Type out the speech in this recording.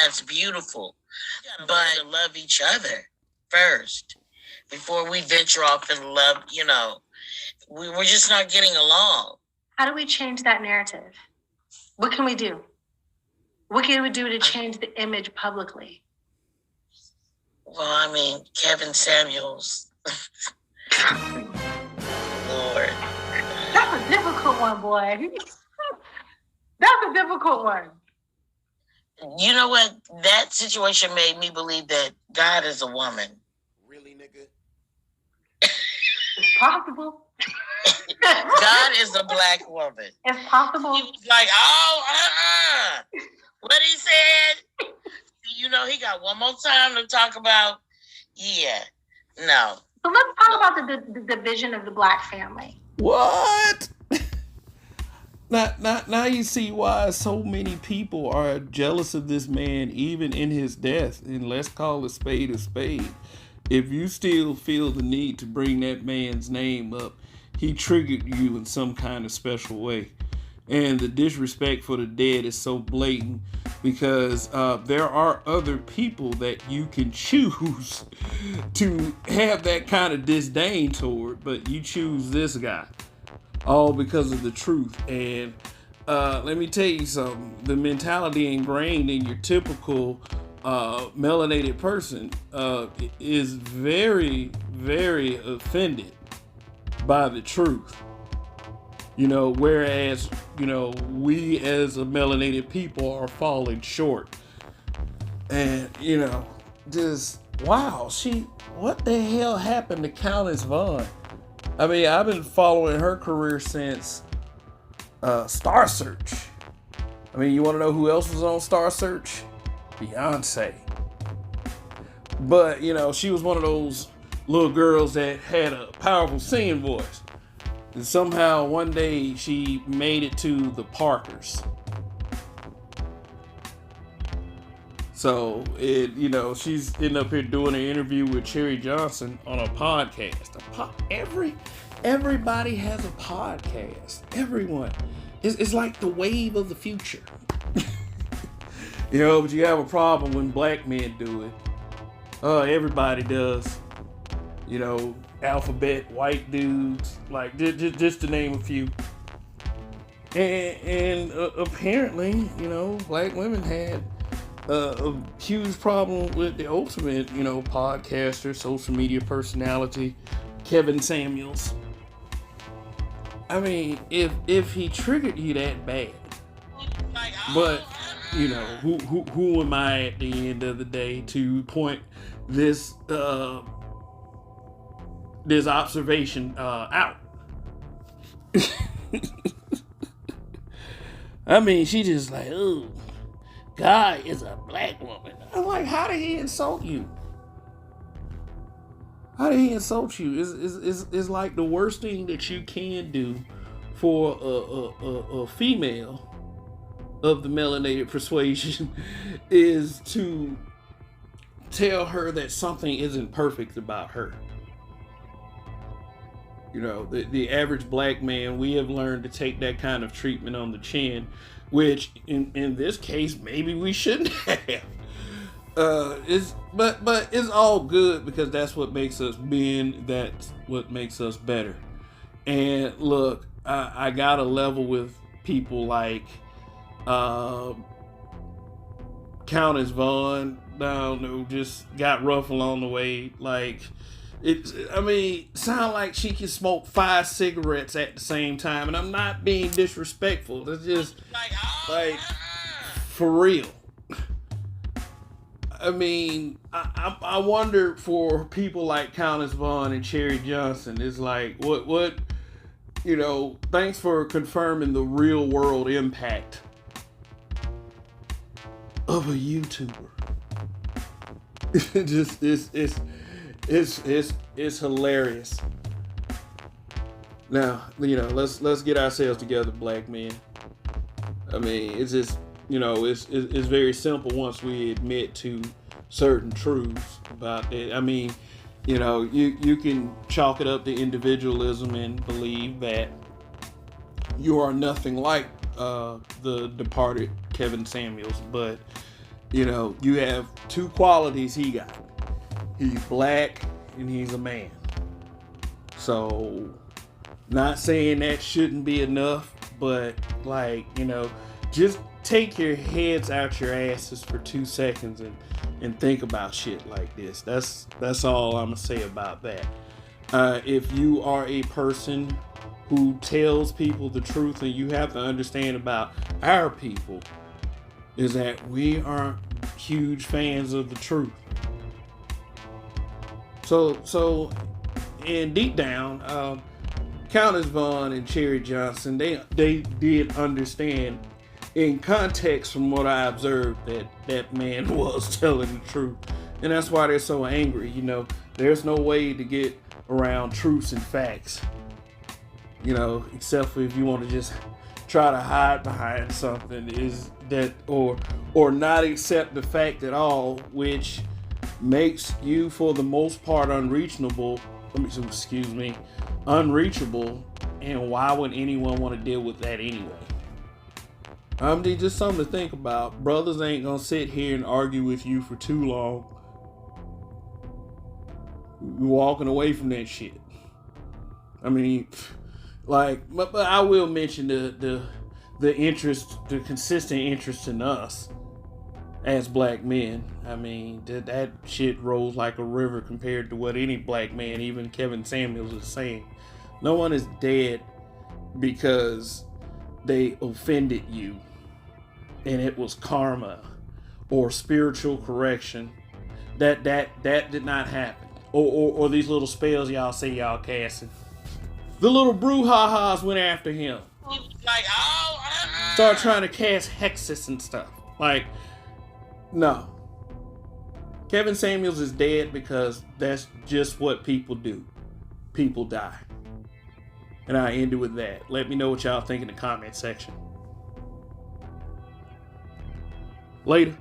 that's beautiful. But to love each other first before we venture off and love, we're just not getting along. How do we change that narrative? What can we do? What can we do to change the image publicly? Well, Kevin Samuels. Lord. That's a difficult one, boy. That's a difficult one. You know what? That situation made me believe that God is a woman. Really, nigga? It's possible. God is a black woman. It's possible. He was like, what he said. He got one more time to talk about. Yeah, no. So let's talk about the division of the black family. What? Now you see why so many people are jealous of this man, even in his death. And let's call a spade a spade. If you still feel the need to bring that man's name up, he triggered you in some kind of special way. And the disrespect for the dead is so blatant because there are other people that you can choose to have that kind of disdain toward, but you choose this guy. All because of the truth. And let me tell you something. The mentality ingrained in your typical melanated person is very, very offended by the truth. Whereas, we as a melanated people are falling short. And, just, wow, what the hell happened to Countess Vaughn? I've been following her career since Star Search. You want to know who else was on Star Search? Beyonce. But, she was one of those little girls that had a powerful singing voice. And somehow one day she made it to the Parkers. So, she's ended up here doing an interview with Cherry Johnson on a podcast. Everybody has a podcast. Everyone. It's like the wave of the future. But you have a problem when black men do it. Everybody does. Alphabet, white dudes, like just to name a few. And apparently, black women had a huge problem with the ultimate, podcaster, social media personality, Kevin Samuels. If he triggered you that bad, but who am I at the end of the day to point this this observation out? She just like, oh, God is a black woman. I'm like, how did he insult you? How did he insult you? It's like the worst thing that you can do for a female of the melanated persuasion is to tell her that something isn't perfect about her. The average black man, we have learned to take that kind of treatment on the chin, which in this case maybe we shouldn't have. But it's all good because that's what makes us men. That's what makes us better. And look, I got a level with people like Countess Vaughn. I don't know, just got rough along the way. Like, sound like she can smoke 5 cigarettes at the same time, and I'm not being disrespectful. It's just like for real. I wonder for people like Countess Vaughn and Cherry Johnson, it's like, what, thanks for confirming the real world impact of a YouTuber. It's hilarious. Now, let's get ourselves together, black men. It's just, it's very simple once we admit to certain truths about it. You can chalk it up to individualism and believe that you are nothing like the departed Kevin Samuels, but You have two qualities he got. He's black and he's a man. So, not saying that shouldn't be enough, but just take your heads out your asses for 2 seconds and think about shit like this. That's all I'm gonna say about that. If you are a person who tells people the truth, and you have to understand about our people, is that we aren't huge fans of the truth. So, and deep down, Countess Vaughn and Cherry Johnson, they did understand, in context from what I observed, that man was telling the truth. And that's why they're so angry. There's no way to get around truths and facts, except for if you want to just try to hide behind something, is that, or not accept the fact at all, which makes you, for the most part, unreachable. And why would anyone want to deal with that anyway? Just something to think about. Brothers ain't gonna sit here and argue with you for too long. You're walking away from that shit. But I will mention the interest, the consistent interest in us as black men. That shit rolls like a river compared to what any black man, even Kevin Samuels, is saying. No one is dead because they offended you and it was karma or spiritual correction. That did not happen. Or these little spells y'all say y'all casting. The little brouhahas went after him. Start trying to cast hexes and stuff. No. Kevin Samuels is dead because that's just what people do. People die. And I ended with that. Let me know what y'all think in the comment section. Later.